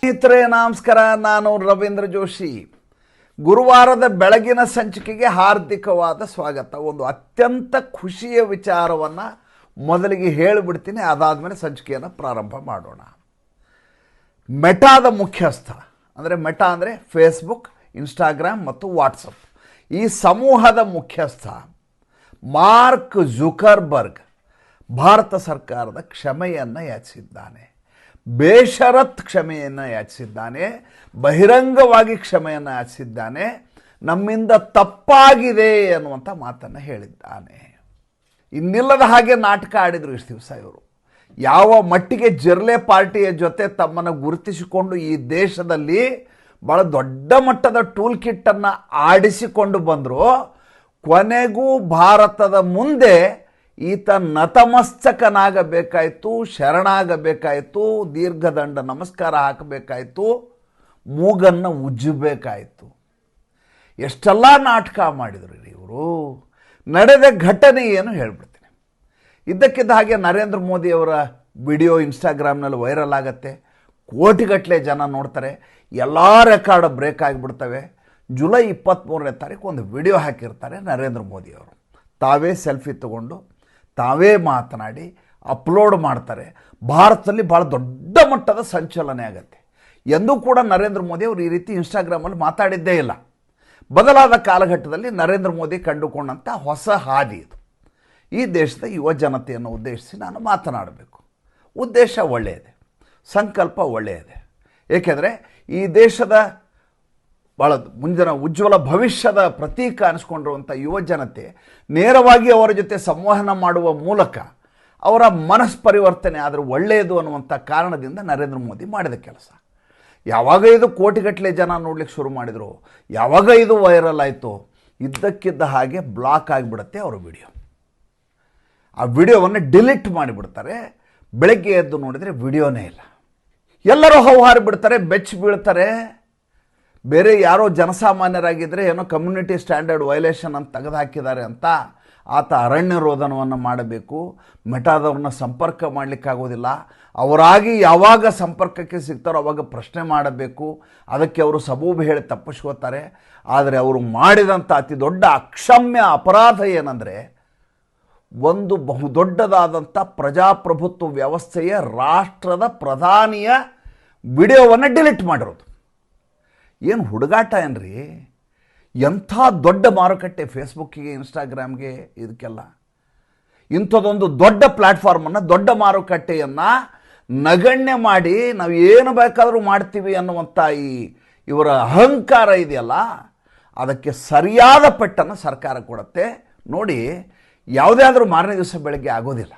ಸ್ನೇಹಿತರೆ ನಮಸ್ಕಾರ, ನಾನು ರವೀಂದ್ರ ಜೋಶಿ. ಗುರುವಾರದ ಬೆಳಗಿನ ಸಂಚಿಕೆಗೆ ಹಾರ್ದಿಕವಾದ ಸ್ವಾಗತ. ಒಂದು ಅತ್ಯಂತ ಖುಷಿಯ ವಿಚಾರವನ್ನು ಮೊದಲಿಗೆ ಹೇಳಿಬಿಡ್ತೀನಿ, ಅದಾದಮೇಲೆ ಸಂಚಿಕೆಯನ್ನು ಪ್ರಾರಂಭ ಮಾಡೋಣ. ಮೆಟಾದ ಮುಖ್ಯಸ್ಥ ಅಂದರೆ ಮೆಟಾ ಅಂದರೆ ಫೇಸ್ಬುಕ್, ಇನ್ಸ್ಟಾಗ್ರಾಮ್ ಮತ್ತು ವಾಟ್ಸಪ್, ಈ ಸಮೂಹದ ಮುಖ್ಯಸ್ಥ ಮಾರ್ಕ್ ಜುಕರ್ಬರ್ಗ್ ಭಾರತ ಸರ್ಕಾರದ ಕ್ಷಮೆಯನ್ನು ಯಾಚಿಸಿದ್ದಾನೆ. ಬೇಷರತ್ ಕ್ಷಮೆಯನ್ನು ಯಾಚಿಸಿದ್ದಾನೆ, ಬಹಿರಂಗವಾಗಿ ಕ್ಷಮೆಯನ್ನು ಯಾಚಿಸಿದ್ದಾನೆ. ನಮ್ಮಿಂದ ತಪ್ಪಾಗಿದೆ ಅನ್ನುವಂಥ ಮಾತನ್ನು ಹೇಳಿದ್ದಾನೆ. ಇನ್ನಿಲ್ಲದ ಹಾಗೆ ನಾಟಕ ಆಡಿದರು ಇಷ್ಟು ದಿವಸ ಇವರು. ಯಾವ ಮಟ್ಟಿಗೆ ಜಿರ್ಲೆ ಪಾರ್ಟಿಯ ಜೊತೆ ತಮ್ಮನ್ನು ಗುರುತಿಸಿಕೊಂಡು ಈ ದೇಶದಲ್ಲಿ ಭಾಳ ದೊಡ್ಡ ಮಟ್ಟದ ಟೂಲ್ ಕಿಟ್ಟನ್ನು ಆಡಿಸಿಕೊಂಡು ಬಂದರು. ಕೊನೆಗೂ ಭಾರತದ ಮುಂದೆ ಈತ ನತಮಸ್ತಕನಾಗಬೇಕಾಯಿತು, ಶರಣಾಗಬೇಕಾಯಿತು, ದೀರ್ಘದಂಡ ನಮಸ್ಕಾರ ಹಾಕಬೇಕಾಯಿತು, ಮೂಗನ್ನು ಉಜ್ಜಬೇಕಾಯಿತು. ಎಷ್ಟೆಲ್ಲ ನಾಟಕ ಮಾಡಿದರು ಇವರು. ನಡೆದ ಘಟನೆ ಏನು ಹೇಳ್ಬಿಡ್ತೀನಿ. ಇದ್ದಕ್ಕಿದ್ದ ಹಾಗೆ ನರೇಂದ್ರ ಮೋದಿಯವರ ವಿಡಿಯೋ ಇನ್ಸ್ಟಾಗ್ರಾಮ್ನಲ್ಲಿ ವೈರಲ್ ಆಗುತ್ತೆ, ಕೋಟಿಗಟ್ಟಲೆ ಜನ ನೋಡ್ತಾರೆ, ಎಲ್ಲ ರೆಕಾರ್ಡ್ ಬ್ರೇಕ್ ಆಗಿಬಿಡ್ತವೆ. ಜುಲೈ 23ನೇ ತಾರೀಕು ಒಂದು ವಿಡಿಯೋ ಹಾಕಿರ್ತಾರೆ ನರೇಂದ್ರ ಮೋದಿಯವರು. ತಾವೇ ಸೆಲ್ಫಿ ತಗೊಂಡು ತಾವೇ ಮಾತನಾಡಿ ಅಪ್ಲೋಡ್ ಮಾಡ್ತಾರೆ. ಭಾರತದಲ್ಲಿ ಭಾಳ ದೊಡ್ಡ ಮಟ್ಟದ ಸಂಚಲನೆ ಆಗುತ್ತೆ. ಎಂದೂ ಕೂಡ ನರೇಂದ್ರ ಮೋದಿ ಅವರು ಈ ರೀತಿ ಇನ್ಸ್ಟಾಗ್ರಾಮಲ್ಲಿ ಮಾತಾಡಿದ್ದೇ ಇಲ್ಲ. ಬದಲಾದ ಕಾಲಘಟ್ಟದಲ್ಲಿ ನರೇಂದ್ರ ಮೋದಿ ಕಂಡುಕೊಂಡಂಥ ಹೊಸ ಹಾದಿ ಇದು. ಈ ದೇಶದ ಯುವ ಜನತೆಯನ್ನು ಉದ್ದೇಶಿಸಿ ನಾನು ಮಾತನಾಡಬೇಕು. ಉದ್ದೇಶ ಒಳ್ಳೆಯದೆ, ಸಂಕಲ್ಪ ಒಳ್ಳೆಯದೆ. ಏಕೆಂದರೆ ಈ ದೇಶದ ಭಾಳ ಮುಂದಿನ ಉಜ್ವಲ ಭವಿಷ್ಯದ ಪ್ರತೀಕ ಅನಿಸ್ಕೊಂಡಿರುವಂಥ ಯುವ ಜನತೆ ನೇರವಾಗಿ ಅವರ ಜೊತೆ ಸಂವಹನ ಮಾಡುವ ಮೂಲಕ ಅವರ ಮನಸ್ಪರಿವರ್ತನೆ ಆದರೆ ಒಳ್ಳೆಯದು ಅನ್ನುವಂಥ ಕಾರಣದಿಂದ ನರೇಂದ್ರ ಮೋದಿ ಮಾಡಿದ ಕೆಲಸ. ಯಾವಾಗ ಇದು ಕೋಟಿಗಟ್ಟಲೆ ಜನ ನೋಡ್ಲಿಕ್ಕೆ ಶುರು ಮಾಡಿದರು, ಯಾವಾಗ ಇದು ವೈರಲ್ ಆಯಿತು, ಇದ್ದಕ್ಕಿದ್ದ ಹಾಗೆ ಬ್ಲಾಕ್ ಆಗಿಬಿಡುತ್ತೆ ಅವರ ವಿಡಿಯೋ. ಆ ವಿಡಿಯೋವನ್ನು ಡಿಲೀಟ್ ಮಾಡಿಬಿಡ್ತಾರೆ. ಬೆಳಗ್ಗೆ ಎದ್ದು ನೋಡಿದರೆ ವಿಡಿಯೋನೇ ಇಲ್ಲ. ಎಲ್ಲರೂ ಹೌಹಾರಿ ಬಿಡ್ತಾರೆ, ಬೆಚ್ಚಿ ಬೀಳ್ತಾರೆ. ಬೇರೆ ಯಾರೋ ಜನಸಾಮಾನ್ಯರಾಗಿದ್ದರೆ ಏನೋ ಕಮ್ಯುನಿಟಿ ಸ್ಟ್ಯಾಂಡರ್ಡ್ ವೈಲೇಷನ್ ಅಂತ ತೆಗೆದು ಹಾಕಿದ್ದಾರೆ ಅಂತ ಆತ ಅರಣ್ಯ ರೋಧನವನ್ನು ಮಾಡಬೇಕು. ಮೆಟಾದವ್ರನ್ನ ಸಂಪರ್ಕ ಮಾಡಲಿಕ್ಕಾಗೋದಿಲ್ಲ. ಅವರಾಗಿ ಯಾವಾಗ ಸಂಪರ್ಕಕ್ಕೆ ಸಿಗ್ತಾರೋ ಅವಾಗ ಪ್ರಶ್ನೆ ಮಾಡಬೇಕು. ಅದಕ್ಕೆ ಅವರು ಸಬೂಬು ಹೇಳಿ ತಪ್ಪಿಸ್ಕೋತಾರೆ. ಆದರೆ ಅವರು ಮಾಡಿದಂಥ ಅತಿ ದೊಡ್ಡ ಅಕ್ಷಮ್ಯ ಅಪರಾಧ ಏನಂದರೆ, ಒಂದು ಬಹುದೊಡ್ಡದಾದಂಥ ಪ್ರಜಾಪ್ರಭುತ್ವ ವ್ಯವಸ್ಥೆಯ ರಾಷ್ಟ್ರದ ಪ್ರಧಾನಿಯ ವಿಡಿಯೋವನ್ನು ಡಿಲೀಟ್ ಮಾಡಿರೋದು. ಏನು ಹುಡುಗಾಟ ಏನ್ರಿ? ಎಂಥ ದೊಡ್ಡ ಮಾರುಕಟ್ಟೆ ಫೇಸ್ಬುಕ್ಕಿಗೆ, ಇನ್ಸ್ಟಾಗ್ರಾಮ್ಗೆ, ಇದಕ್ಕೆಲ್ಲ. ಇಂಥದ್ದೊಂದು ದೊಡ್ಡ ಪ್ಲ್ಯಾಟ್ಫಾರ್ಮನ್ನು, ದೊಡ್ಡ ಮಾರುಕಟ್ಟೆಯನ್ನು ನಗಣ್ಯ ಮಾಡಿ ನಾವು ಏನು ಬೇಕಾದರೂ ಮಾಡ್ತೀವಿ ಅನ್ನುವಂಥ ಇವರ ಅಹಂಕಾರ ಇದೆಯಲ್ಲ, ಅದಕ್ಕೆ ಸರಿಯಾದ ಪೆಟ್ಟನ್ನು ಸರ್ಕಾರ ಕೊಡುತ್ತೆ. ನೋಡಿ, ಯಾವುದೇ ಆದರೂ ಮಾರನೇ ದಿವಸ ಬೆಳಗ್ಗೆ ಆಗೋದಿಲ್ಲ.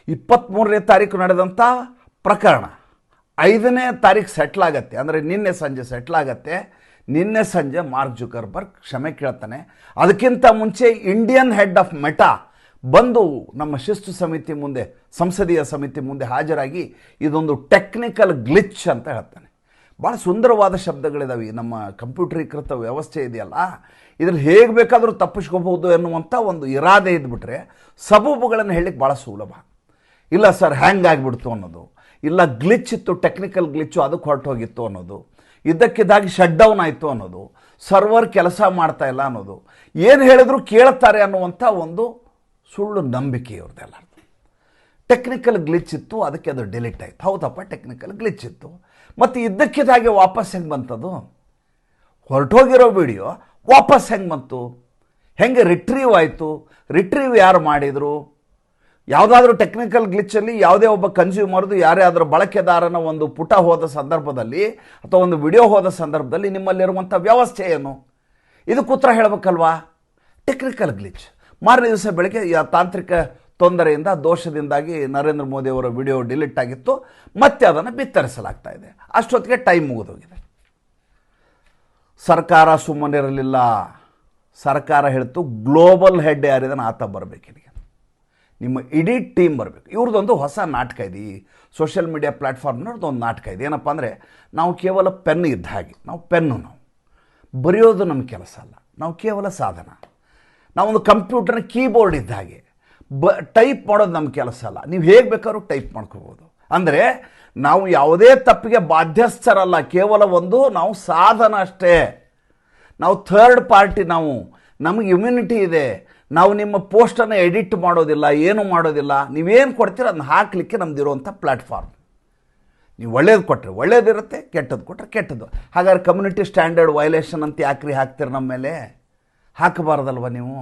23ನೇ ತಾರೀಕು ನಡೆದಂಥ ಪ್ರಕರಣ 5ನೇ ತಾರೀಕು ಸೆಟ್ಲಾಗತ್ತೆ, ಅಂದರೆ ನಿನ್ನೆ ಸಂಜೆ ಸೆಟ್ಲಾಗತ್ತೆ. ನಿನ್ನೆ ಸಂಜೆ ಮಾರ್ಕ್ ಜುಕರ್ಬರ್ಗ್ ಕ್ಷಮೆ ಕೇಳ್ತಾನೆ. ಅದಕ್ಕಿಂತ ಮುಂಚೆ ಇಂಡಿಯನ್ ಹೆಡ್ ಆಫ್ ಮೆಟಾ ಬಂದು ನಮ್ಮ ಶಿಸ್ತು ಸಮಿತಿ ಮುಂದೆ, ಸಂಸದೀಯ ಸಮಿತಿ ಮುಂದೆ ಹಾಜರಾಗಿ ಇದೊಂದು ಟೆಕ್ನಿಕಲ್ ಗ್ಲಿಚ್ ಅಂತ ಹೇಳ್ತಾನೆ. ಭಾಳ ಸುಂದರವಾದ ಶಬ್ದಗಳಿದಾವೆ. ನಮ್ಮ ಕಂಪ್ಯೂಟರೀಕೃತ ವ್ಯವಸ್ಥೆ ಇದೆಯಲ್ಲ, ಇದ್ರಲ್ಲಿ ಹೇಗೆ ಬೇಕಾದರೂ ತಪ್ಪಿಸ್ಕೋಬಹುದು ಎನ್ನುವಂಥ ಒಂದು ಇರಾದೆ ಇದ್ಬಿಟ್ರೆ ಸಬೂಬುಗಳನ್ನು ಹೇಳಲಿಕ್ಕೆ ಭಾಳ ಸುಲಭ. ಇಲ್ಲ ಸರ್ ಹ್ಯಾಂಗ್ ಆಗಿಬಿಡ್ತು ಅನ್ನೋದು, ಇಲ್ಲ ಗ್ಲಿಚ್ ಇತ್ತು, ಟೆಕ್ನಿಕಲ್ ಗ್ಲಿಚ್ಚು, ಅದಕ್ಕೆ ಹೊರಟೋಗಿತ್ತು ಅನ್ನೋದು, ಇದ್ದಕ್ಕಿದ್ದಾಗಿ ಶಟ್ ಡೌನ್ ಆಯಿತು ಅನ್ನೋದು, ಸರ್ವರ್ ಕೆಲಸ ಮಾಡ್ತಾ ಇಲ್ಲ ಅನ್ನೋದು, ಏನು ಹೇಳಿದ್ರು ಕೇಳ್ತಾರೆ ಅನ್ನುವಂಥ ಒಂದು ಸುಳ್ಳು ನಂಬಿಕೆ ಇವ್ರದ್ದೆಲ್ಲ. ಟೆಕ್ನಿಕಲ್ ಗ್ಲಿಚ್ ಇತ್ತು, ಅದಕ್ಕೆ ಅದು ಡಿಲೀಟ್ ಆಯಿತು. ಹೌದಪ್ಪ, ಟೆಕ್ನಿಕಲ್ ಗ್ಲಿಚ್ ಇತ್ತು. ಮತ್ತು ಇದ್ದಕ್ಕಿದ್ದಾಗೆ ವಾಪಸ್ ಹೆಂಗೆ ಬಂತದು? ಹೊರಟೋಗಿರೋ ವಿಡಿಯೋ ವಾಪಸ್ ಹೆಂಗೆ ಬಂತು? ಹೆಂಗೆ ರಿಟ್ರೀವ್ ಆಯಿತು? ರಿಟ್ರೀವ್ ಯಾರು ಮಾಡಿದರು? ಯಾವುದಾದ್ರೂ ಟೆಕ್ನಿಕಲ್ ಗ್ಲಿಚ್ಚಲ್ಲಿ ಯಾವುದೇ ಒಬ್ಬ ಕನ್ಸ್ಯೂಮರ್ದು, ಯಾರೇ ಅದರ ಬಳಕೆದಾರನ ಒಂದು ಪುಟ ಹೋದ ಸಂದರ್ಭದಲ್ಲಿ ಅಥವಾ ಒಂದು ವಿಡಿಯೋ ಹೋದ ಸಂದರ್ಭದಲ್ಲಿ ನಿಮ್ಮಲ್ಲಿರುವಂಥ ವ್ಯವಸ್ಥೆ ಏನು? ಇದಕ್ಕೆ ಉತ್ತರ ಹೇಳಬೇಕಲ್ವಾ? Technical glitch. ಮಾರನೇ ದಿವಸ ಬೆಳಗ್ಗೆ ತಾಂತ್ರಿಕ ತೊಂದರೆಯಿಂದ, ದೋಷದಿಂದಾಗಿ ನರೇಂದ್ರ ಮೋದಿ ಅವರ ವಿಡಿಯೋ ಡಿಲೀಟ್ ಆಗಿತ್ತು. ಮತ್ತೆ ಅದನ್ನು ಬಿತ್ತರಿಸಲಾಗ್ತಾ ಇದೆ. ಅಷ್ಟೊತ್ತಿಗೆ ಟೈಮ್ ಮುಗಿದೋಗಿದೆ. ಸರ್ಕಾರ ಸುಮ್ಮನಿರಲಿಲ್ಲ. ಸರ್ಕಾರ ಹೇಳ್ತು, ಗ್ಲೋಬಲ್ ಹೆಡ್ ಯಾರಿದಾನೆ ಆತ ಬರಬೇಕಿದೆ, ನಿಮ್ಮ ಇಡೀ ಟೀಮ್ ಬರಬೇಕು. ಇವ್ರದ್ದೊಂದು ಹೊಸ ನಾಟಕ ಇದೆ. ಈ ಸೋಷಿಯಲ್ ಮೀಡಿಯಾ ಪ್ಲ್ಯಾಟ್ಫಾರ್ಮ್ನವ್ರದ್ದು ಒಂದು ನಾಟಕ ಇದೆ. ಏನಪ್ಪ ಅಂದರೆ, ನಾವು ಕೇವಲ ಪೆನ್ ಇದ್ದ ಹಾಗೆ, ನಾವು ಬರೆಯೋದು ನಮ್ಮ ಕೆಲಸ ಅಲ್ಲ, ನಾವು ಕೇವಲ ಸಾಧನ. ನಾವೊಂದು ಕಂಪ್ಯೂಟರ್ನ ಕೀಬೋರ್ಡ್ ಇದ್ದ ಹಾಗೆ, ಟೈಪ್ ಮಾಡೋದು ನಮ್ಮ ಕೆಲಸ ಅಲ್ಲ. ನೀವು ಹೇಗೆ ಬೇಕಾದ್ರೂ ಟೈಪ್ ಮಾಡ್ಕೋಬೋದು. ಅಂದರೆ ನಾವು ಯಾವುದೇ ತಪ್ಪಿಗೆ ಬಾಧ್ಯಸ್ಥರಲ್ಲ, ಕೇವಲ ಒಂದು ನಾವು ಸಾಧನ ಅಷ್ಟೇ. ನಾವು ಥರ್ಡ್ ಪಾರ್ಟಿ, ನಮಗೆ ಇಮ್ಯುನಿಟಿ ಇದೆ. ನಾವು ನಿಮ್ಮ ಪೋಸ್ಟನ್ನು ಎಡಿಟ್ ಮಾಡೋದಿಲ್ಲ, ಏನು ಮಾಡೋದಿಲ್ಲ. ನೀವೇನು ಕೊಡ್ತೀರ ಅದನ್ನ ಹಾಕಲಿಕ್ಕೆ ನಮ್ದಿರುವಂಥ ಪ್ಲ್ಯಾಟ್ಫಾರ್ಮ್. ನೀವು ಒಳ್ಳೇದು ಕೊಟ್ಟರೆ ಒಳ್ಳೇದಿರುತ್ತೆ, ಕೆಟ್ಟದ್ದು ಕೊಟ್ಟರೆ ಕೆಟ್ಟದ್ದು. ಹಾಗಾದ್ರೆ ಕಮ್ಯುನಿಟಿ ಸ್ಟ್ಯಾಂಡರ್ಡ್ ವೈಲೇಷನ್ ಅಂತ ಯಾಕ್ರಿ ಹಾಕ್ತೀರಿ ನಮ್ಮ ಮೇಲೆ? ಹಾಕಬಾರ್ದಲ್ವ ನೀವು?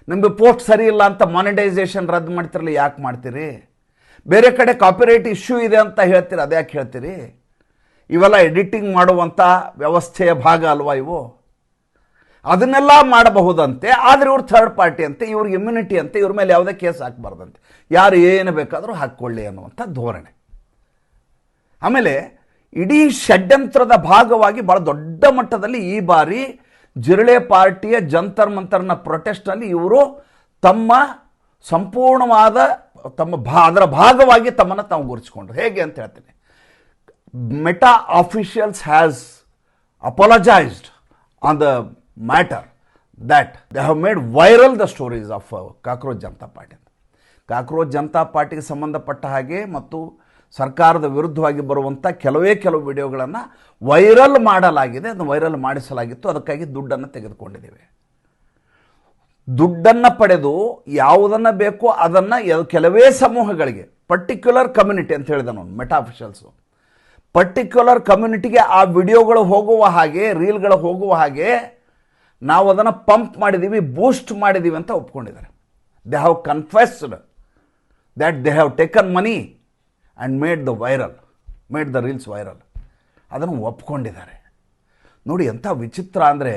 ನಿಮಗೆ ಪೋಸ್ಟ್ ಸರಿ ಇಲ್ಲ ಅಂತ ಮಾನಿಟೈಸೇಷನ್ ರದ್ದು ಮಾಡ್ತಿರಲ್ಲ, ಯಾಕೆ ಮಾಡ್ತೀರಿ? ಬೇರೆ ಕಡೆ ಕಾಪಿರೈಟ್ ಇಶ್ಯೂ ಇದೆ ಅಂತ ಹೇಳ್ತೀರಿ, ಅದ್ಯಾಕೆ ಹೇಳ್ತೀರಿ? ಇವೆಲ್ಲ ಎಡಿಟಿಂಗ್ ಮಾಡುವಂಥ ವ್ಯವಸ್ಥೆಯ ಭಾಗ ಅಲ್ವಾ ಇವು? ಅದನ್ನೆಲ್ಲ ಮಾಡಬಹುದಂತೆ, ಆದರೆ ಇವ್ರು ಥರ್ಡ್ ಪಾರ್ಟಿ ಅಂತೆ, ಇವ್ರಿಗೆ ಇಮ್ಯುನಿಟಿ ಅಂತೆ, ಇವ್ರ ಮೇಲೆ ಯಾವುದೇ ಕೇಸ್ ಹಾಕಬಾರ್ದಂತೆ, ಯಾರು ಏನು ಬೇಕಾದರೂ ಹಾಕ್ಕೊಳ್ಳಿ ಅನ್ನುವಂಥ ಧೋರಣೆ. ಆಮೇಲೆ ಇಡೀ ಷಡ್ಯಂತ್ರದ ಭಾಗವಾಗಿ ಭಾಳ ದೊಡ್ಡ ಮಟ್ಟದಲ್ಲಿ ಈ ಬಾರಿ ಜಿರಳೆ ಪಾರ್ಟಿಯ ಜಂತರ್ ಮಂತರ್ನ ಪ್ರೊಟೆಸ್ಟ್ನಲ್ಲಿ ಇವರು ತಮ್ಮ ಸಂಪೂರ್ಣವಾದ ಅದರ ಭಾಗವಾಗಿ ತಮ್ಮನ್ನು ತಾವು ಗುರುತಿಸಿಕೊಂಡ್ರು. ಹೇಗೆ ಅಂತ ಹೇಳ್ತೀನಿ. Meta officials has apologised on the matter that they have made viral the stories of cockroach Janata party. Cockroach Janata ಪಾರ್ಟಿಗೆ ಸಂಬಂಧಪಟ್ಟ ಹಾಗೆ ಮತ್ತು ಸರ್ಕಾರದ ವಿರುದ್ಧವಾಗಿ ಬರುವಂಥ ಕೆಲವು ವಿಡಿಯೋಗಳನ್ನು ವೈರಲ್ ಮಾಡಲಾಗಿದೆ, ಅದನ್ನು ವೈರಲ್ ಮಾಡಿಸಲಾಗಿತ್ತು. ಅದಕ್ಕಾಗಿ ದುಡ್ಡನ್ನು ತೆಗೆದುಕೊಂಡಿದ್ದೇವೆ. ದುಡ್ಡನ್ನು ಪಡೆದು ಯಾವುದನ್ನು ಬೇಕೋ ಅದನ್ನು ಕೆಲವೇ ಸಮೂಹಗಳಿಗೆ, ಪರ್ಟಿಕ್ಯುಲರ್ ಕಮ್ಯುನಿಟಿ ಅಂತ ಹೇಳಿದ ನಾನು, ಮೆಟಾ ಆಫಿಷಿಯಲ್ಸು ಪರ್ಟಿಕ್ಯುಲರ್ ಕಮ್ಯುನಿಟಿಗೆ ಆ ವಿಡಿಯೋಗಳು ಹೋಗುವ ಹಾಗೆ, ರೀಲ್ಗಳು ಹೋಗುವ ಹಾಗೆ ನಾವು ಅದನ್ನು ಪಂಪ್ ಮಾಡಿದ್ದೀವಿ, ಬೂಸ್ಟ್ ಮಾಡಿದ್ದೀವಿ ಅಂತ ಒಪ್ಕೊಂಡಿದ್ದಾರೆ. They have confessed that they have taken money and made the reels viral. ಅದನ್ನು ಒಪ್ಕೊಂಡಿದ್ದಾರೆ. ನೋಡಿ ಎಂಥ ವಿಚಿತ್ರ ಅಂದರೆ,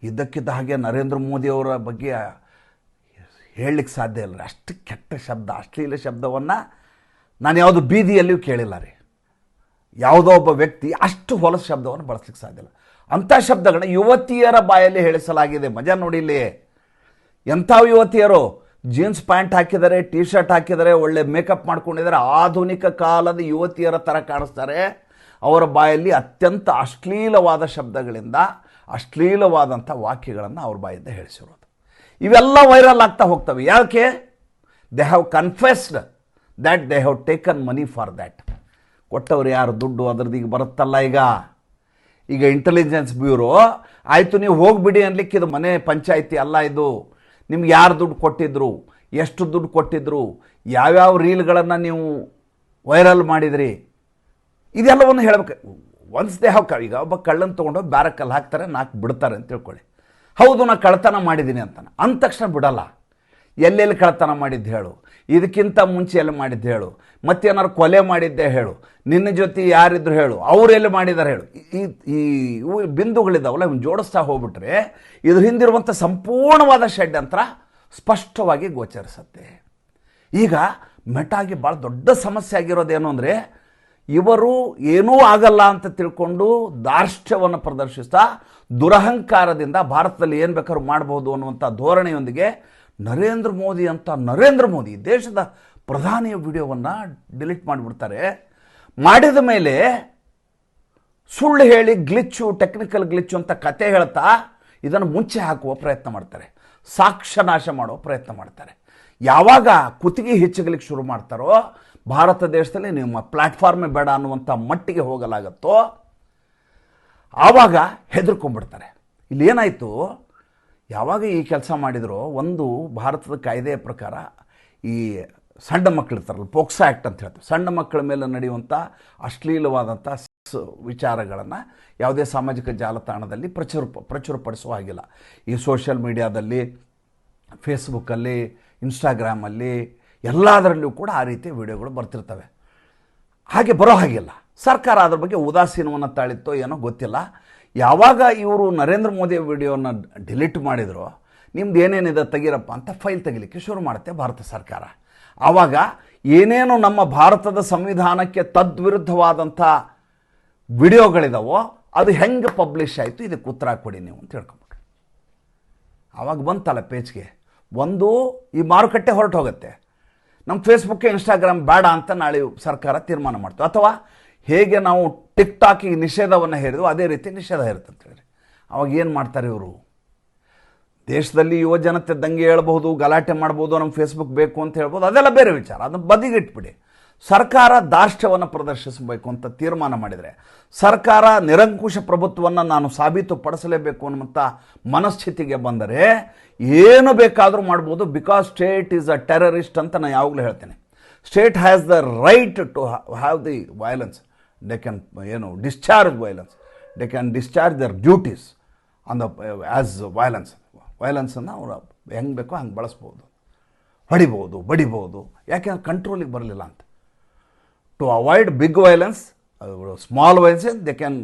ಇದ್ದಕ್ಕಿದ್ದ ಹಾಗೆ ನರೇಂದ್ರ ಮೋದಿಯವರ ಬಗ್ಗೆ ಹೇಳಲಿಕ್ಕೆ ಸಾಧ್ಯ ಇಲ್ಲ. ಅಷ್ಟು ಕೆಟ್ಟ ಶಬ್ದ, ಅಶ್ಲೀಲ ಶಬ್ದವನ್ನು ನಾನು ಯಾವುದು ಬೀದಿಯಲ್ಲಿಯೂ ಕೇಳಿಲ್ಲ ರೀ. ಯಾವುದೋ ಒಬ್ಬ ವ್ಯಕ್ತಿ ಅಷ್ಟು ಹೊಲಸು ಶಬ್ದವನ್ನು ಬಳಸಲಿಕ್ಕೆ ಸಾಧ್ಯ ಇಲ್ಲ. ಅಂಥ ಶಬ್ದಗಳನ್ನ ಯುವತಿಯರ ಬಾಯಲ್ಲಿ ಹೇಳಿಸಲಾಗಿದೆ. ಮಜಾ ನೋಡಿಲ್ಲಿ. ಎಂಥ ಯುವತಿಯರು ಜೀನ್ಸ್ ಪ್ಯಾಂಟ್ ಹಾಕಿದ್ದಾರೆ, ಟೀ ಶರ್ಟ್ ಹಾಕಿದ್ದಾರೆ, ಒಳ್ಳೆ ಮೇಕಪ್ ಮಾಡ್ಕೊಂಡಿದ್ದಾರೆ, ಆಧುನಿಕ ಕಾಲದ ಯುವತಿಯರ ಥರ ಕಾಣಿಸ್ತಾರೆ. ಅವರ ಬಾಯಲ್ಲಿ ಅತ್ಯಂತ ಅಶ್ಲೀಲವಾದ ಶಬ್ದಗಳಿಂದ ಅಶ್ಲೀಲವಾದಂಥ ವಾಕ್ಯಗಳನ್ನು ಅವ್ರ ಬಾಯಿಂದ ಹೇಳಿಸಿರೋದು. ಇವೆಲ್ಲ ವೈರಲ್ ಆಗ್ತಾ ಹೋಗ್ತವೆ. ಯಾಕೆ? They have confessed that they have taken money for that. ಕೊಟ್ಟವ್ರು ಯಾರು? ದುಡ್ಡು ಅದರದ್ದು ಈಗ ಬರುತ್ತಲ್ಲ. ಈಗ ಇಂಟೆಲಿಜೆನ್ಸ್ ಬ್ಯೂರೋ ಆಯಿತು, ನೀವು ಹೋಗಿಬಿಡಿ ಅನ್ಲಿಕ್ಕೆ ಇದು ಮನೆ ಪಂಚಾಯಿತಿ ಅಲ್ಲ. ಇದು ನಿಮ್ಗೆ ಯಾರು ದುಡ್ಡು ಕೊಟ್ಟಿದ್ರು, ಎಷ್ಟು ದುಡ್ಡು ಕೊಟ್ಟಿದ್ರು, ಯಾವ್ಯಾವ ರೀಲ್ಗಳನ್ನು ನೀವು ವೈರಲ್ ಮಾಡಿದ್ರಿ, ಇದೆಲ್ಲವನ್ನು ಹೇಳಬೇಕು. ಒನ್ಸ್ ದೇ ಹ್ಯಾವ್ ಈಗ ಒಬ್ಬ ಕಳ್ಳನ್ನು ತೊಗೊಂಡೋಗಿ ಬ್ಯಾರಕ್ಕಲ್ಲಿ ಹಾಕ್ತಾರೆ, 4 ಬಿಡ್ತಾರೆ ಅಂತ ತಿಳ್ಕೊಳ್ಳಿ. ಹೌದು ನಾನು ಕಳ್ಳತನ ಮಾಡಿದ್ದೀನಿ ಅಂತಾನೆ, ಅಂದ ತಕ್ಷಣ ಬಿಡಲ್ಲ. ಎಲ್ಲೆಲ್ಲಿ ಕಳ್ಳತನ ಮಾಡಿದ್ದು ಹೇಳು, ಇದಕ್ಕಿಂತ ಮುಂಚೆ ಎಲ್ಲಿ ಮಾಡಿದ್ದು ಹೇಳು, ಮತ್ತೇನಾದ್ರು ಕೊಲೆ ಮಾಡಿದ್ದೆ ಹೇಳು, ನಿನ್ನ ಜೊತೆ ಯಾರಿದ್ರು ಹೇಳು, ಅವರೆಲ್ಲಿ ಮಾಡಿದ್ದಾರೆ ಹೇಳು. ಈ ಬಿಂದುಗಳಿದ್ದಾವಲ್ಲ, ಇವನು ಜೋಡಿಸ್ತಾ ಹೋಗ್ಬಿಟ್ರೆ ಇದ್ರ ಹಿಂದಿರುವಂಥ ಸಂಪೂರ್ಣವಾದ ಷಡ್ಯಂತ್ರ ಸ್ಪಷ್ಟವಾಗಿ ಗೋಚರಿಸುತ್ತೆ. ಈಗ ಮೆಟಾಗಿ ಭಾಳ ದೊಡ್ಡ ಸಮಸ್ಯೆ ಆಗಿರೋದೇನು ಅಂದರೆ, ಇವರು ಏನೂ ಆಗಲ್ಲ ಅಂತ ತಿಳ್ಕೊಂಡು ದಾರ್ಷ್ಟ್ಯವನ್ನು ಪ್ರದರ್ಶಿಸ್ತಾ ದುರಹಂಕಾರದಿಂದ ಭಾರತದಲ್ಲಿ ಏನು ಬೇಕಾದ್ರೂ ಮಾಡಬಹುದು ಅನ್ನುವಂಥ ಧೋರಣೆಯೊಂದಿಗೆ ನರೇಂದ್ರ ಮೋದಿ ದೇಶದ ಪ್ರಧಾನಿಯ ವಿಡಿಯೋವನ್ನು ಡಿಲೀಟ್ ಮಾಡಿಬಿಡ್ತಾರೆ. ಮಾಡಿದ ಮೇಲೆ ಸುಳ್ಳು ಹೇಳಿ ಟೆಕ್ನಿಕಲ್ ಗ್ಲಿಚ್ಚು ಅಂತ ಕತೆ ಹೇಳ್ತಾ ಇದನ್ನು ಮುಂಚೆ ಹಾಕುವ ಪ್ರಯತ್ನ ಮಾಡ್ತಾರೆ, ಸಾಕ್ಷ್ಯನಾಶ ಮಾಡುವ ಪ್ರಯತ್ನ ಮಾಡ್ತಾರೆ. ಯಾವಾಗ ಕುತ್ತಿಗೆ ಹೆಚ್ಚಿಗಲಿಕ್ಕೆ ಶುರು ಮಾಡ್ತಾರೋ, ಭಾರತ ದೇಶದಲ್ಲಿ ನಿಮ್ಮ ಪ್ಲ್ಯಾಟ್ಫಾರ್ಮೇ ಬೇಡ ಅನ್ನುವಂಥ ಮಟ್ಟಿಗೆ ಹೋಗಲಾಗತ್ತೋ, ಆವಾಗ ಹೆದರ್ಕೊಂಡ್ಬಿಡ್ತಾರೆ. ಇಲ್ಲಿ ಏನಾಯಿತು, ಯಾವಾಗ ಈ ಕೆಲಸ ಮಾಡಿದರೋ, ಒಂದು ಭಾರತದ ಕಾಯ್ದೆಯ ಪ್ರಕಾರ ಈ ಸಣ್ಣ ಮಕ್ಕಳು ಇರ್ತಾರಲ್ಲ, ಪೋಕ್ಸೋ ಆ್ಯಕ್ಟ್ ಅಂತ ಹೇಳ್ತಾರೆ, ಸಣ್ಣ ಮಕ್ಕಳ ಮೇಲೆ ನಡೆಯುವಂಥ ಅಶ್ಲೀಲವಾದಂಥ ವಿಚಾರಗಳನ್ನು ಯಾವುದೇ ಸಾಮಾಜಿಕ ಜಾಲತಾಣದಲ್ಲಿ ಪ್ರಚುರಪಡಿಸುವ ಹಾಗಿಲ್ಲ. ಈ ಸೋಷಿಯಲ್ ಮೀಡಿಯಾದಲ್ಲಿ, ಫೇಸ್ಬುಕ್ಕಲ್ಲಿ, ಇನ್ಸ್ಟಾಗ್ರಾಮಲ್ಲಿ ಎಲ್ಲದರಲ್ಲೂ ಕೂಡ ಆ ರೀತಿಯ ವಿಡಿಯೋಗಳು ಬರ್ತಿರ್ತವೆ. ಹಾಗೆ ಬರೋ ಹಾಗಿಲ್ಲ. ಸರ್ಕಾರ ಅದ್ರ ಬಗ್ಗೆ ಉದಾಸೀನವನ್ನು ತಾಳಿತ್ತೋ ಏನೋ ಗೊತ್ತಿಲ್ಲ. ಯಾವಾಗ ಇವರು ನರೇಂದ್ರ ಮೋದಿ ವಿಡಿಯೋನ ಡಿಲೀಟ್ ಮಾಡಿದ್ರು, ನಿಮ್ದು ಏನೇನಿದೆ ತೆಗೀರಪ್ಪ ಅಂತ ಫೈಲ್ ತೆಗಿಲಿಕ್ಕೆ ಶುರು ಮಾಡುತ್ತೆ ಭಾರತ ಸರ್ಕಾರ. ಆವಾಗ ಏನೇನು ನಮ್ಮ ಭಾರತದ ಸಂವಿಧಾನಕ್ಕೆ ತದ್ವಿರುದ್ಧವಾದಂಥ ವಿಡಿಯೋಗಳಿದಾವೋ ಅದು ಹೆಂಗೆ ಪಬ್ಲಿಷ್ ಆಯಿತು, ಇದಕ್ಕೆ ಉತ್ತರ ಕೊಡಿ ನೀವು ಅಂತ ಹೇಳ್ಕೊಬೇಕು. ಆವಾಗ ಬಂತಲ್ಲ ಪೇಜ್ಗೆ ಒಂದು, ಈ ಮಾರುಕಟ್ಟೆ ಹೊರಟು ಹೋಗುತ್ತೆ. ನಮ್ಮ ಫೇಸ್ಬುಕ್ಕೆ ಇನ್ಸ್ಟಾಗ್ರಾಮ್ ಬೇಡ ಅಂತ ನಾಳೆ ಸರ್ಕಾರ ತೀರ್ಮಾನ ಮಾಡ್ತೀವಿ. ಅಥವಾ ಹೇಗೆ ನಾವು ಟಿಕ್ಟಾಕಿಗೆ ನಿಷೇಧವನ್ನು ಹೇರಿದ್ವು ಅದೇ ರೀತಿ ನಿಷೇಧ ಇರುತ್ತೆ ಅಂತ ಹೇಳಿ. ಅವಾಗ ಏನು ಮಾಡ್ತಾರೆ ಇವರು? ದೇಶದಲ್ಲಿ ಯುವ ಜನತೆ ದಂಗೆ ಹೇಳ್ಬೋದು, ಗಲಾಟೆ ಮಾಡ್ಬೋದು, ನಮ್ಮ ಫೇಸ್ಬುಕ್ ಬೇಕು ಅಂತ ಹೇಳ್ಬೋದು, ಅದೆಲ್ಲ ಬೇರೆ ವಿಚಾರ, ಅದನ್ನು ಬದಿಗಿಟ್ಬಿಡಿ. ಸರ್ಕಾರ ಧಾರ್ಷ್ಟ್ಯವನ್ನು ಪ್ರದರ್ಶಿಸಬೇಕು ಅಂತ ತೀರ್ಮಾನ ಮಾಡಿದರೆ, ಸರ್ಕಾರ ನಿರಂಕುಶ ಪ್ರಭುತ್ವವನ್ನು ನಾನು ಸಾಬೀತುಪಡಿಸಲೇಬೇಕು ಅನ್ನುವಂಥ ಮನಸ್ಥಿತಿಗೆ ಬಂದರೆ ಏನು ಬೇಕಾದರೂ ಮಾಡ್ಬೋದು. Because state is a terrorist ಅಂತ ನಾನು ಯಾವಾಗಲೂ ಹೇಳ್ತೇನೆ. State has the right to have the violence. They can discharge violence. They can discharge their duties on the as ವೈಲೆನ್ಸನ್ನು ಅವರು ಹೆಂಗೆ ಬೇಕೋ ಹಂಗೆ ಬಳಸ್ಬೋದು, ಹೊಡಿಬೋದು, ಬಡಿಬೋದು. ಯಾಕೆಂದ್ರೆ ಕಂಟ್ರೋಲಿಗೆ ಬರಲಿಲ್ಲ ಅಂತ. To avoid big violence, small violence they can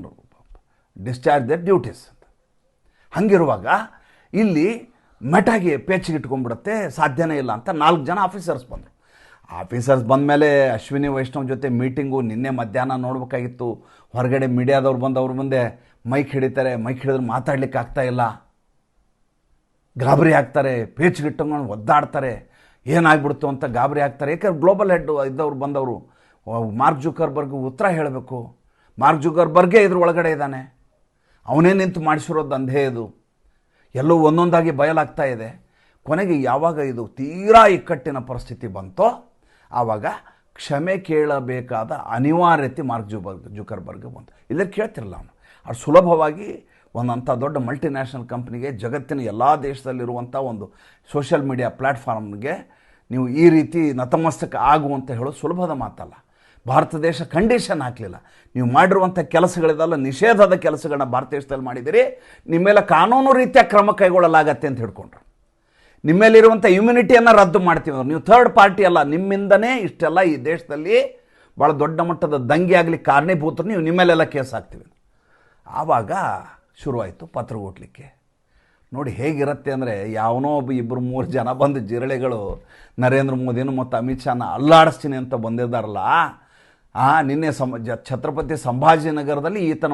discharge their duties ಅಂತ. ಹಾಗಿರುವಾಗ ಇಲ್ಲಿ ಮೆಟಾಗಿ ಪೇಚಿಗೆ ಇಟ್ಕೊಂಡ್ಬಿಡುತ್ತೆ, ಸಾಧ್ಯನೇ ಇಲ್ಲ ಅಂತ 4 ಜನ ಆಫೀಸರ್ಸ್ ಬಂದರು. ಆಫೀಸರ್ಸ್ ಬಂದ ಮೇಲೆ ಅಶ್ವಿನಿ ವೈಷ್ಣವ್ ಜೊತೆ ಮೀಟಿಂಗು ನಿನ್ನೆ ಮಧ್ಯಾಹ್ನ ನೋಡಬೇಕಾಗಿತ್ತು. ಹೊರಗಡೆ ಮೀಡಿಯಾದವ್ರು ಬಂದು ಅವ್ರ ಮುಂದೆ ಮೈಕ್ ಹಿಡಿತಾರೆ. ಮೈಕ್ ಹಿಡಿದ್ರೆ ಮಾತಾಡ್ಲಿಕ್ಕೆ ಆಗ್ತಾಯಿಲ್ಲ, ಗಾಬರಿ ಆಗ್ತಾರೆ, ಪೇಚಿಗಿಟ್ಟಂಕೊಂಡು ಒದ್ದಾಡ್ತಾರೆ, ಏನಾಗ್ಬಿಡ್ತು ಅಂತ ಗಾಬರಿ ಆಗ್ತಾರೆ. ಯಾಕಂದ್ರೆ ಗ್ಲೋಬಲ್ ಹೆಡ್ ಇದ್ದವ್ರು ಬಂದವರು ಮಾರ್ಕ್ ಜುಕರ್ಬರ್ಗ್ ಉತ್ತರ ಹೇಳಬೇಕು. ಮಾರ್ಕ್ ಜುಕರ್ಬರ್ಗೇ ಇದ್ರ ಒಳಗಡೆ ಇದ್ದಾನೆ, ಅವನೇ ನಿಂತು ಮಾಡಿಸಿರೋದು ಅಂಧೇ ಇದು. ಎಲ್ಲವೂ ಒಂದೊಂದಾಗಿ ಬಯಲಾಗ್ತಾ ಇದೆ. ಕೊನೆಗೆ ಯಾವಾಗ ಇದು ತೀರಾ ಇಕ್ಕಟ್ಟಿನ ಪರಿಸ್ಥಿತಿ ಬಂತೋ ಆವಾಗ ಕ್ಷಮೆ ಕೇಳಬೇಕಾದ ಅನಿವಾರ್ಯತೆ ಮಾರ್ಕ್ ಜುಕರ್ಬರ್ಗ್ ಬಂತು. ಇಲ್ಲೇ ಕೇಳ್ತಿರಲ್ಲ ಅವನು. ಅದು ಸುಲಭವಾಗಿ ಒಂದಂಥ ದೊಡ್ಡ ಮಲ್ಟಿನ್ಯಾಷನಲ್ ಕಂಪ್ನಿಗೆ, ಜಗತ್ತಿನ ಎಲ್ಲ ದೇಶದಲ್ಲಿರುವಂಥ ಒಂದು ಸೋಷಿಯಲ್ ಮೀಡಿಯಾ ಪ್ಲ್ಯಾಟ್ಫಾರ್ಮ್ಗೆ ನೀವು ಈ ರೀತಿ ನತಮಸ್ತಕ ಆಗುವಂತ ಹೇಳೋದು ಸುಲಭದ ಮಾತಲ್ಲ. ಭಾರತ ದೇಶ ಕಂಡೀಷನ್ ಹಾಕಲಿಲ್ಲ. ನೀವು ಮಾಡಿರುವಂಥ ಕೆಲಸಗಳಿದಲ್ಲ, ನಿಷೇಧದ ಕೆಲಸಗಳನ್ನ ಭಾರತ ದೇಶದಲ್ಲಿ ಮಾಡಿದ್ದೀರಿ, ನಿಮ್ಮ ಮೇಲೆ ಕಾನೂನು ರೀತಿಯ ಕ್ರಮ ಕೈಗೊಳ್ಳಲಾಗತ್ತೆ ಅಂತ ಹಿಡ್ಕೊಂಡ್ರು. ನಿಮ್ಮೇಲಿರುವಂಥ ಇಮ್ಯುನಿಟಿಯನ್ನು ರದ್ದು ಮಾಡ್ತೀವಿ ಅಂದ್ರೆ ನೀವು ಥರ್ಡ್ ಪಾರ್ಟಿ ಅಲ್ಲ, ನಿಮ್ಮಿಂದನೇ ಇಷ್ಟೆಲ್ಲ ಈ ದೇಶದಲ್ಲಿ ಭಾಳ ದೊಡ್ಡ ಮಟ್ಟದ ದಂಗೆ ಆಗಲಿಕ್ಕೆ ಕಾರಣೀಭೂತರು ನೀವು, ನಿಮ್ಮೇಲೆಲ್ಲ ಕೇಸ್ ಹಾಕ್ತೀವಿ. ಆವಾಗ ಶುರುವಾಯಿತು ಪತ್ರ ಓಟ್ಲಿಕ್ಕೆ. ನೋಡಿ ಹೇಗಿರುತ್ತೆ ಅಂದರೆ, ಯಾವನೋ ಒಬ್ಬ 2-3 ಜನ ಬಂದು ಜಿರಳೆಗಳು ನರೇಂದ್ರ ಮೋದಿನೂ ಮತ್ತು ಅಮಿತ್ ಶಾನ ಅಲ್ಲಾಡಿಸ್ತೀನಿ ಅಂತ ಬಂದಿದ್ದಾರಲ್ಲ. ನಿನ್ನೆ ಛತ್ರಪತಿ ಸಂಭಾಜಿನಗರದಲ್ಲಿ ಈತನ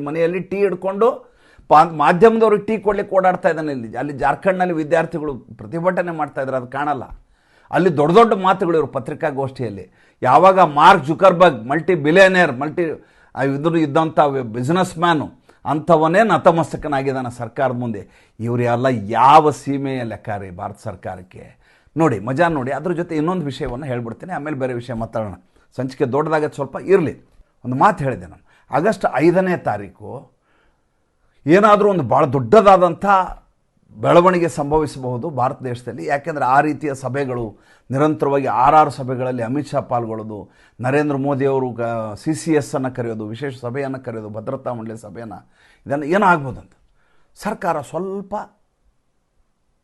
ಮನೆಯಲ್ಲಿ ಟೀ ಹಿಡ್ಕೊಂಡು ಮಾಧ್ಯಮದವ್ರಿಗೆ ಟೀ ಕೊಡ್ಲಿಕ್ಕೆ ಓಡಾಡ್ತಾ ಇದ್ದಾನೆ. ಅಲ್ಲಿ ಜಾರ್ಖಂಡ್ನಲ್ಲಿ ವಿದ್ಯಾರ್ಥಿಗಳು ಪ್ರತಿಭಟನೆ ಮಾಡ್ತಾ ಇದ್ದಾರೆ, ಅದು ಕಾಣಲ್ಲ. ಅಲ್ಲಿ ದೊಡ್ಡ ದೊಡ್ಡ ಮಾತುಗಳು ಇವರು ಪತ್ರಿಕಾಗೋಷ್ಠಿಯಲ್ಲಿ. ಯಾವಾಗ ಮಾರ್ಕ್ ಜುಕರ್ಬರ್ಗ್ ಬಿಲಿಯನೇರ್ ಇದ್ದಂಥ ಬಿಸ್ನೆಸ್ ಮ್ಯಾನು ಅಂಥವನ್ನೇ ನತಮಸ್ತಕನಾಗಿದ್ದಾನೆ ಸರ್ಕಾರದ ಮುಂದೆ. ಇವರು ಎಲ್ಲ ಯಾವ ಸೀಮೆಯ ಲೆಕ್ಕ ರೀ ಭಾರತ ಸರ್ಕಾರಕ್ಕೆ. ನೋಡಿ ಮಜಾ ನೋಡಿ. ಅದ್ರ ಜೊತೆ ಇನ್ನೊಂದು ವಿಷಯವನ್ನು ಹೇಳ್ಬಿಡ್ತೀನಿ, ಆಮೇಲೆ ಬೇರೆ ವಿಷಯ ಮಾತಾಡೋಣ. ಸಂಚಿಕೆ ದೊಡ್ಡದಾಗತ್ತೆ ಸ್ವಲ್ಪ ಇರಲಿ. ಒಂದು ಮಾತು ಹೇಳಿದೆ ನಾನು, ಆಗಸ್ಟ್ 5ನೇ ತಾರೀಕು ಏನಾದರೂ ಒಂದು ಭಾಳ ದೊಡ್ಡದಾದಂಥ ಬೆಳವಣಿಗೆ ಸಂಭವಿಸಬಹುದು ಭಾರತ ದೇಶದಲ್ಲಿ. ಯಾಕೆಂದರೆ ಆ ರೀತಿಯ ಸಭೆಗಳು ನಿರಂತರವಾಗಿ 6 ಸಭೆಗಳಲ್ಲಿ ಅಮಿತ್ ಶಾ ಪಾಲ್ಗೊಳ್ಳೋದು, ನರೇಂದ್ರ ಮೋದಿಯವರು CCS ಅನ್ನು ಕರೆಯೋದು, ವಿಶೇಷ ಸಭೆಯನ್ನು ಕರೆಯೋದು, ಭದ್ರತಾ ಮಂಡಳಿ ಸಭೆಯನ್ನು, ಇದನ್ನು ಏನಾಗ್ಬೋದಂತ ಸರ್ಕಾರ ಸ್ವಲ್ಪ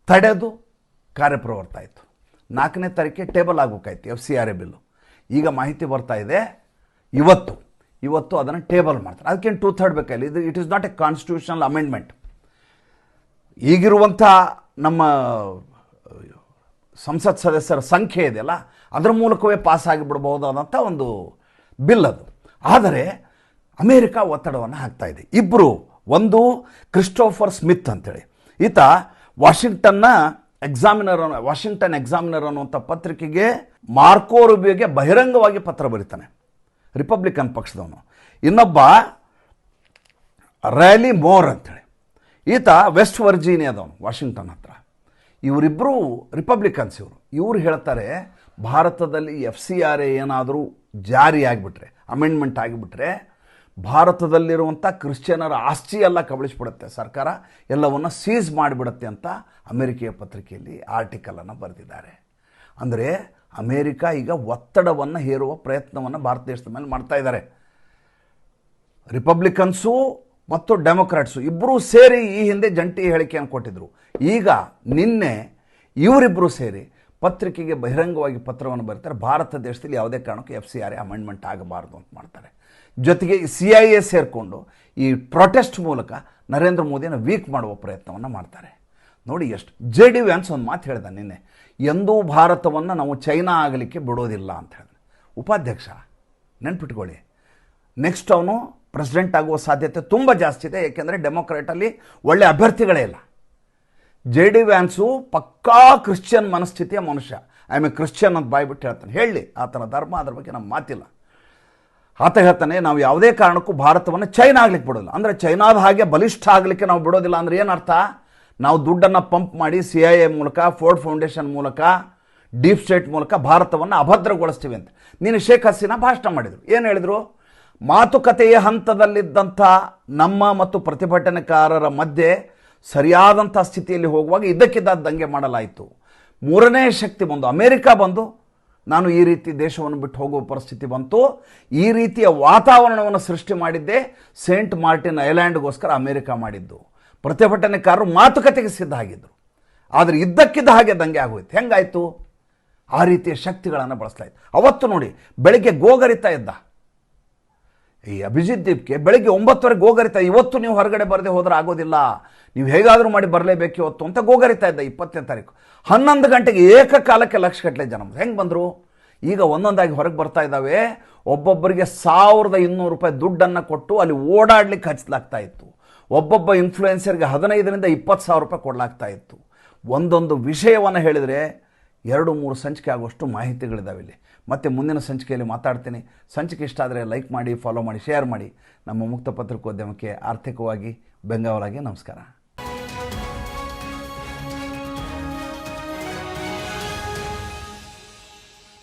ತಡೆದು ಕಾರ್ಯಪ್ರವೃತ್ತ ಆಯಿತು. 4ನೇ ತಾರೀಕಿಗೆ ಟೇಬಲ್ ಆಗಬೇಕಾಯ್ತು FCRA ಬಿಲ್ಲು. ಈಗ ಮಾಹಿತಿ ಬರ್ತಾ ಇದೆ ಇವತ್ತು ಅದನ್ನು ಟೇಬಲ್ ಮಾಡ್ತಾರೆ. ಅದಕ್ಕೇನು 2/3 ಬೇಕಾಗಿಲ್ಲ. It is not a constitutional amendment. ಈಗಿರುವಂಥ ನಮ್ಮ ಸಂಸತ್ ಸದಸ್ಯರ ಸಂಖ್ಯೆ ಇದೆಯಲ್ಲ, ಅದರ ಮೂಲಕವೇ ಪಾಸ್ ಆಗಿಬಿಡ್ಬಹುದಾದಂಥ ಒಂದು ಬಿಲ್ ಅದು. ಆದರೆ ಅಮೇರಿಕಾ ಒತ್ತಡವನ್ನು ಹಾಕ್ತಾ ಇದೆ. ಇಬ್ಬರು, ಒಂದು ಕ್ರಿಸ್ಟೋಫರ್ ಸ್ಮಿತ್ ಅಂತೇಳಿ, ಈತ ವಾಷಿಂಗ್ಟನ್ ಎಕ್ಸಾಮಿನರ್ ಅನ್ನುವಂಥ ಪತ್ರಿಕೆಗೆ ಮಾರ್ಕೋ ರೂಬಿಯೋಗೆ ಬಹಿರಂಗವಾಗಿ ಪತ್ರ ಬರೀತಾನೆ, ರಿಪಬ್ಲಿಕನ್ ಪಕ್ಷದವನು. ಇನ್ನೊಬ್ಬ ರ್ಯಾಲಿ ಮೋರ್ ಅಂತೇಳಿ, ಈತ ವೆಸ್ಟ್ ವರ್ಜೀನಿಯಾದವನು, ವಾಷಿಂಗ್ಟನ್ ಹತ್ರ. ಇವರಿಬ್ಬರು ರಿಪಬ್ಲಿಕನ್ಸ್. ಇವರು ಹೇಳ್ತಾರೆ, ಭಾರತದಲ್ಲಿ FCRA ಏನಾದರೂ ಜಾರಿ ಆಗಿಬಿಟ್ರೆ, ಅಮೆಂಡ್ಮೆಂಟ್ ಆಗಿಬಿಟ್ರೆ, ಭಾರತದಲ್ಲಿರುವಂಥ ಕ್ರಿಶ್ಚಿಯನರ ಆಸ್ತಿ ಎಲ್ಲ ಕಬಳಿಸ್ಬಿಡುತ್ತೆ ಸರ್ಕಾರ, ಎಲ್ಲವನ್ನು ಸೀಸ್ ಮಾಡಿಬಿಡುತ್ತೆ ಅಂತ ಅಮೇರಿಕೆಯ ಪತ್ರಿಕೆಯಲ್ಲಿ ಆರ್ಟಿಕಲನ್ನು ಬರೆದಿದ್ದಾರೆ. ಅಂದರೆ ಅಮೇರಿಕಾ ಈಗ ಒತ್ತಡವನ್ನು ಹೇರುವ ಪ್ರಯತ್ನವನ್ನು ಭಾರತ ದೇಶದ ಮೇಲೆ ಮಾಡ್ತಾ ಇದ್ದಾರೆ. ರಿಪಬ್ಲಿಕನ್ಸು ಮತ್ತು ಡೆಮೊಕ್ರಾಟ್ಸು ಇಬ್ಬರೂ ಸೇರಿ ಈ ಹಿಂದೆ ಜಂಟಿ ಹೇಳಿಕೆಯನ್ನು ಕೊಟ್ಟಿದ್ದರು. ಈಗ ನಿನ್ನೆ ಇವರಿಬ್ಬರು ಸೇರಿ ಪತ್ರಿಕೆಗೆ ಬಹಿರಂಗವಾಗಿ ಪತ್ರವನ್ನು ಬರೀತಾರೆ. ಭಾರತ ದೇಶದಲ್ಲಿ ಯಾವುದೇ ಕಾರಣಕ್ಕೂ FCRA ಅಮೆಂಡ್ಮೆಂಟ್ ಆಗಬಾರ್ದು ಅಂತ ಮಾಡ್ತಾರೆ. ಜೊತೆಗೆ CIA ಸೇರಿಕೊಂಡು ಈ ಪ್ರೊಟೆಸ್ಟ್ ಮೂಲಕ ನರೇಂದ್ರ ಮೋದಿಯನ್ನು ವೀಕ್ ಮಾಡುವ ಪ್ರಯತ್ನವನ್ನು ಮಾಡ್ತಾರೆ. ನೋಡಿ ಎಷ್ಟು. JD ವ್ಯಾನ್ಸ್ ಒಂದು ಮಾತು ಹೇಳಿದ ನಿನ್ನೆ, ಎಂದೂ ಭಾರತವನ್ನು ನಾವು ಚೈನಾ ಆಗಲಿಕ್ಕೆ ಬಿಡೋದಿಲ್ಲ ಅಂತ ಹೇಳಿದ ಉಪಾಧ್ಯಕ್ಷ. ನೆನ್ಪಿಟ್ಕೊಳ್ಳಿ, ನೆಕ್ಸ್ಟ್ ಅವನು ಪ್ರೆಸಿಡೆಂಟ್ ಆಗುವ ಸಾಧ್ಯತೆ ತುಂಬ ಜಾಸ್ತಿ ಇದೆ. ಏಕೆಂದರೆ ಡೆಮೊಕ್ರಾಟಲ್ಲಿ ಒಳ್ಳೆ ಅಭ್ಯರ್ಥಿಗಳೇ ಇಲ್ಲ. JD ವ್ಯಾನ್ಸು ಪಕ್ಕಾ ಕ್ರಿಶ್ಚಿಯನ್ ಮನಸ್ಥಿತಿಯ ಮನುಷ್ಯ. ಐ ಎಮ್ ಎ ಕ್ರಿಶ್ಚಿಯನ್ ಅಂತ ಬಾಯ್ಬಿಟ್ಟು ಹೇಳ್ತಾನೆ. ಹೇಳಿ ಆತನ ಧರ್ಮ, ಅದ್ರ ಬಗ್ಗೆ ನಮ್ಮ ಮಾತಿಲ್ಲ. ಆತ ಹೇಳ್ತಾನೆ, ನಾವು ಯಾವುದೇ ಕಾರಣಕ್ಕೂ ಭಾರತವನ್ನು ಚೈನಾ ಆಗ್ಲಿಕ್ಕೆ ಬಿಡೋದಿಲ್ಲ. ಅಂದರೆ ಚೈನಾದ ಹಾಗೆ ಬಲಿಷ್ಠ ಆಗಲಿಕ್ಕೆ ನಾವು ಬಿಡೋದಿಲ್ಲ ಅಂದರೆ ಏನರ್ಥ? ನಾವು ದುಡ್ಡನ್ನು ಪಂಪ್ ಮಾಡಿ CIA ಮೂಲಕ, ಫೋರ್ಡ್ ಫೌಂಡೇಶನ್ ಮೂಲಕ, ಡೀಪ್ ಸ್ಟೇಟ್ ಮೂಲಕ ಭಾರತವನ್ನು ಅಭದ್ರಗೊಳಿಸ್ತೀವಿ ಅಂತ. ನೀನು ಶೇಖ್ ಹಸೀನಾ ಭಾಷಣ ಮಾಡಿದರು. ಏನು ಹೇಳಿದರು? ಮಾತುಕತೆಯ ಹಂತದಲ್ಲಿದ್ದಂಥ ನಮ್ಮ ಮತ್ತು ಪ್ರತಿಭಟನೆಕಾರರ ಮಧ್ಯೆ ಸರಿಯಾದಂಥ ಸ್ಥಿತಿಯಲ್ಲಿ ಹೋಗುವಾಗ ಇದ್ದಕ್ಕಿದ್ದ ದಂಗೆ ಮಾಡಲಾಯಿತು. ಮೂರನೇ ಶಕ್ತಿ ಬಂದು ಅಮೇರಿಕಾ ಬಂದು ನಾನು ಈ ರೀತಿ ದೇಶವನ್ನು ಬಿಟ್ಟು ಹೋಗುವ ಪರಿಸ್ಥಿತಿ ಬಂತು. ಈ ರೀತಿಯ ವಾತಾವರಣವನ್ನು ಸೃಷ್ಟಿ ಮಾಡಿದ್ದೇ ಸೇಂಟ್ ಮಾರ್ಟಿನ್ ಐಲ್ಯಾಂಡ್ಗೋಸ್ಕರ ಅಮೇರಿಕಾ ಮಾಡಿದ್ದು. ಪ್ರತಿಭಟನೆಕಾರರು ಮಾತುಕತೆಗೆ ಸಿದ್ಧ ಆಗಿದ್ದರು. ಆದರೆ ಇದ್ದಕ್ಕಿದ್ದ ಹಾಗೆ ದಂಗೆ ಆಗೋಯ್ತು. ಹೆಂಗಾಯಿತು? ಆ ರೀತಿಯ ಶಕ್ತಿಗಳನ್ನು ಬಳಸಲಾಯಿತು. ಅವತ್ತು ನೋಡಿ ಬೆಳಗ್ಗೆ ಗೋಗರಿತಾ ಇದ್ದ ಈ ಅಭಿಜಿತ್ ದೀಪ್ಗೆ ಬೆಳಗ್ಗೆ 9:00 ಗೋಗರಿತಾ, ಇವತ್ತು ನೀವು ಹೊರಗಡೆ ಬರದೆ ಹೋದ್ರೆ ಆಗೋದಿಲ್ಲ, ನೀವು ಹೇಗಾದರೂ ಮಾಡಿ ಬರಲೇಬೇಕು ಇವತ್ತು ಅಂತ ಗೋಗರಿತಾ ಇದ್ದ. 20ನೇ ತಾರೀಕು 11 ಗಂಟೆಗೆ ಏಕಕಾಲಕ್ಕೆ ಲಕ್ಷಗಟ್ಟಲೆ ಜನ ಹೆಂಗೆ ಬಂದರು? ಈಗ ಒಂದೊಂದಾಗಿ ಹೊರಗೆ ಬರ್ತಾ ಇದ್ದಾವೆ. ಒಬ್ಬೊಬ್ಬರಿಗೆ 1200 ರೂಪಾಯಿ ದುಡ್ಡನ್ನು ಕೊಟ್ಟು ಅಲ್ಲಿ ಓಡಾಡ್ಲಿಕ್ಕೆ ಹಚ್ಚಲಾಗ್ತಾ ಇತ್ತು. ಒಬ್ಬೊಬ್ಬ ಇನ್ಫ್ಲೂಯೆನ್ಸರ್ಗೆ 15ರಿಂದ 20 ಸಾವಿರ ರೂಪಾಯಿ ಕೊಡಲಾಗ್ತಾ ಇತ್ತು. ಒಂದೊಂದು ವಿಷಯವನ್ನು ಹೇಳಿದರೆ 2-3 ಸಂಚಿಕೆ ಆಗುವಷ್ಟು ಮಾಹಿತಿಗಳಿದ್ದಾವೆ ಇಲ್ಲಿ. ಮತ್ತೆ ಮುಂದಿನ ಸಂಚಿಕೆಯಲ್ಲಿ ಮಾತಾಡ್ತೀನಿ. ಸಂಚಿಕೆ ಇಷ್ಟ ಆದರೆ ಲೈಕ್ ಮಾಡಿ, ಫಾಲೋ ಮಾಡಿ, ಶೇರ್ ಮಾಡಿ. ನಮ್ಮ ಮುಕ್ತ ಪತ್ರಿಕೋದ್ಯಮಕ್ಕೆ ಆರ್ಥಿಕವಾಗಿ ಬೆಂಗಾವಲಾಗಿ ನಮಸ್ಕಾರ.